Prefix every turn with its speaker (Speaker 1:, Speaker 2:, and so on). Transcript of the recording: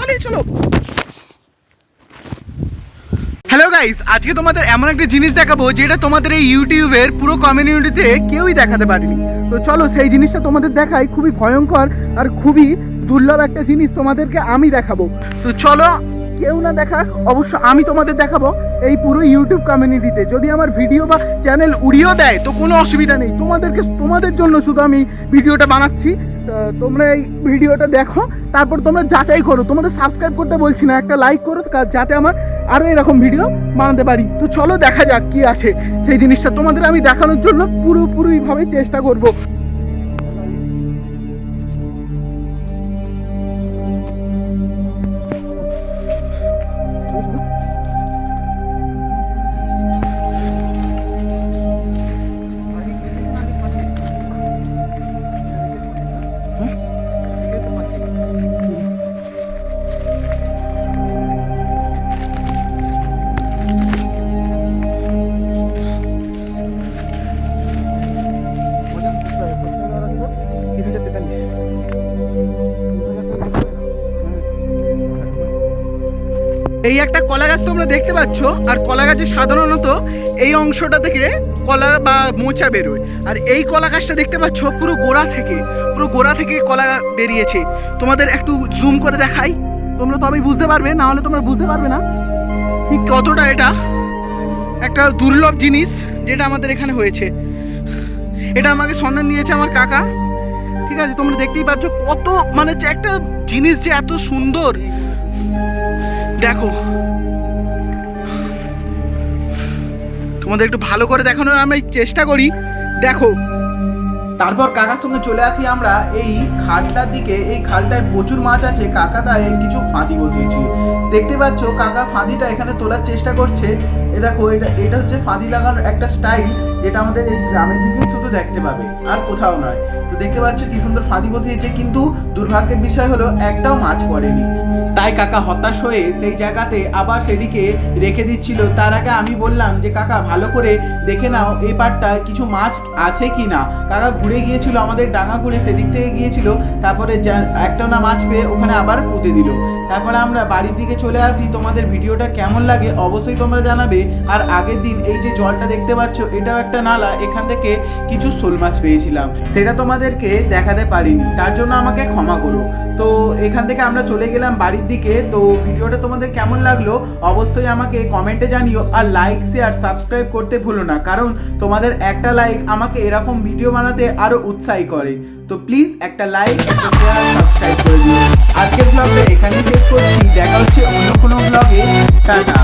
Speaker 1: পালিয়ে চলো। Hello guys, আজকে তোমাদের এমন একটা জিনিস দেখাবো যেটা তোমাদের এই ইউটিউবের পুরো কমিউনিটিতে কেউই দেখাতে পারেনি। তো চলো সেই জিনিসটা তোমাদের দেখাই। খুবই ভয়ঙ্কর আর খুবই দুর্লভ একটা জিনিস তোমাদেরকে আমি দেখাবো। তো চলো, কেউ না দেখা অবশ্য আমি তোমাদের দেখাবো এই পুরো ইউটিউব কমিউনিটিতে। যদি আমার ভিডিও বা চ্যানেল উড়িয়েও দেয় তো কোনো অসুবিধা নেই, তোমাদের জন্য শুধু আমি ভিডিওটা বানাচ্ছি। তোমরা এই ভিডিওটা দেখো, তারপর তোমরা যাচাই করো। তোমাদের সাবস্ক্রাইব করতে বলছি না, একটা লাইক করো যাতে আমার আরও এরকম ভিডিও বানাতে পারি। তো চলো দেখা যাক কি আছে সেই জিনিসটা তোমাদের আমি দেখানোর জন্য পুরোপুরিভাবে চেষ্টা করবো। এই একটা কলা গাছ তোমরা দেখতে পাচ্ছ, আর কলা গাছে সাধারণত এই অংশটা থেকে কলা বা মোচা বেরোয়। আর এই কলা গাছটা দেখতে পাচ্ছ পুরো গোড়া থেকে কলা বেরিয়েছে। তোমাদের একটু জুম করে দেখাই, তোমরা তবেই বুঝতে পারবে, না হলে তোমরা বুঝতে পারবে না ঠিক কতটা এটা একটা দুর্লভ জিনিস যেটা আমাদের এখানে হয়েছে। এটা আমাকে সন্ধান দিয়েছে আমার কাকা, ঠিক আছে? তোমরা দেখতেই পাচ্ছ কত মানে একটা জিনিস যে এত সুন্দর। দেখো, তোমাদের একটু ভালো করে দেখানোর আমি চেষ্টা করি। দেখো, তারপর কাকার সঙ্গে চলে আসি আমরা এই খালটার দিকে। এই খালটায় প্রচুর মাছ আছে। কাকা তাই কিছু ফাঁদি বসিয়েছি, দেখতে পাচ্ছ। কাকা ফাঁদিটা এখানে তোলার চেষ্টা করছে। এ দেখো, এটা হচ্ছে ফাঁদি লাগানোর একটা স্টাইল, যেটা আমাদের এই গ্রামের দিকেই শুধু দেখতে পাবে, আর কোথাও নয়। তো দেখতে পাচ্ছ কি সুন্দর ফাঁদি বসিয়েছে, কিন্তু দুর্ভাগ্যের বিষয় হলো একটাও মাছ পড়েনি। তাই কাকা হতাশ হয়ে সেই জায়গাতে আবার সেটিকে রেখে দিচ্ছিল। তার আগে আমি বললাম যে কাকা ভালো করে দেখে নাও এই পাটটায় কিছু মাছ আছে কি না। কাকা ঘুরে গিয়েছিল, আমাদের ডাঙা ঘুরে সেদিক থেকে গিয়েছিল, তারপরে একটা না মাছ পেয়ে ওখানে আবার পুঁতে দিল। তারপরে আমরা বাড়ির দিকে চলে আসি। তোমাদের ভিডিওটা কেমন লাগে অবশ্যই তোমরা জানাবে। আর আগের দিন এই যে জলটা দেখতে পাচ্ছ, এটাও একটা নালা, এখান থেকে কিছু শোল মাছ পেয়েছিলাম, সেটা তোমাদেরকে দেখাতে পারিনি, তার জন্য আমাকে ক্ষমা করো। তো এখান থেকে আমরা চলে গেলাম বাড়ির দিকে। তো ভিডিওটা তোমাদের কেমন লাগলো অবশ্যই আমাকে কমেন্টে জানিও। আর লাইক, শেয়ার, সাবস্ক্রাইব করতে ভুলো না, কারণ তোমাদের একটা লাইক আমাকে এরকম ভিডিও বানাতে আরও উৎসাহী করে। তো প্লিজ একটা লাইক, একটা শেয়ার, সাবস্ক্রাইব করে দিও। আজকের ব্লগটা এখানেই শেষ করছি। দেখা হচ্ছে অন্য কোনো ব্লগে। টাটা।